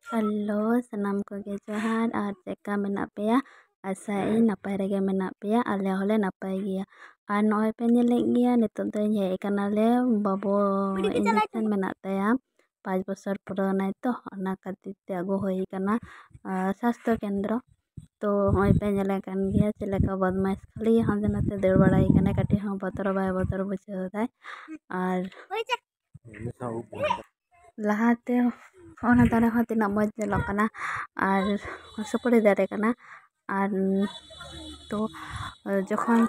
Halo, sanam koge johar ar cheka menak peya asain napay rege menak peya ale hole napay gya ar noy pe nyelek gya nitok do hej kanale babu injection menak taya 5 bosor purau nai to ona khatir te agu hoy kana sastho kendro to hoy pe nyele kan gya cheleka badmais khali hande nate dar baray kanay kathi hon botor bay botor bujhau dai ar lahate ona dare hon tinak moj nyelok kana ar supuri dare kana ar to jokhon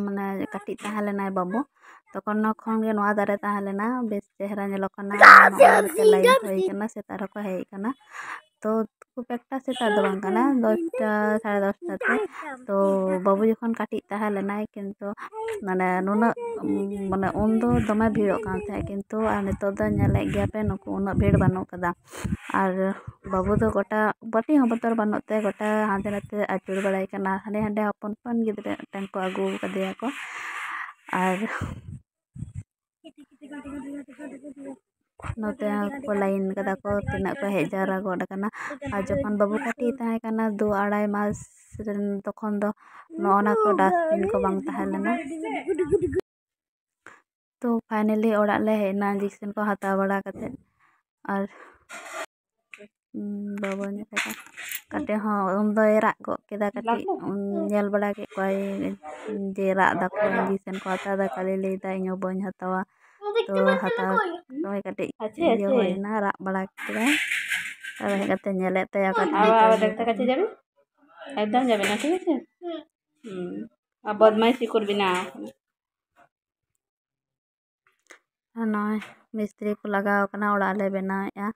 mane kathik tahe lenay babu tokon khon ge noa dare tahe lena bes chehra nyelok kana note light hoy kana setar hoko hej kana to khub ekta setar do bang kana 10টা 10:30 te to babu jokhon kathik tahe lenay kintu mane nunak mane undo dome bhirok kan tahe kintu ar nitok do nyelek gya pe nuku unak bhir banuk kada ar babu do gota kathi hon botor banuk te gota hante nate achur baray kana hande hande hopon hopon gidre miten ko agu kadeya ko ar note ko line kada ko tinak ko hej jawra god kana ar jokhon babu kathik tahe kana 2-2.5 mas ren tokhon do nona ko dustbin ko bang tahe lena to finally orak le hej na injection ko hataw bara kate ar babu nyele kate hon undoy rag god keda kathi nyel bara ked koy je rag dako injection ko hataw da kali lay da ᱤᱧ ᱦᱚᱸ ᱵᱟᱹᱧ ᱦᱟᱛᱟᱣᱟ to hataw ᱛᱚᱵᱮ ᱠᱟᱹᱴᱤᱡ ᱤᱭᱟᱹ ᱦᱩᱭᱱᱟ ᱨᱟᱜ ᱵᱟᱲᱟ ᱠᱮᱫᱟᱭ ᱛᱚᱵᱮ ᱦᱮᱡ ᱠᱟᱛᱮ ᱧᱮᱞᱮᱫ ᱛᱟᱭᱟ আবার দেখতে কাছে যাবে একদম যাবে না ঠিক আছে আর বদমাইশি করবি না নয় মিস্ত্রি ko lagaw kana orak le benaweya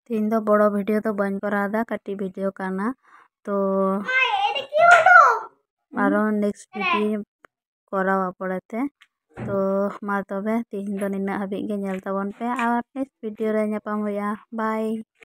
तीन दो बड़ो वीडियो तो बन करा दा कटी वीडियो काना तो आरो नेक्स्ट वीडियो करावा पड़ेते तो मा तबे तीन दो निना हाबि गे नेल ताबन पे आर नेक्स्ट वीडियो रे nyapam huya bye।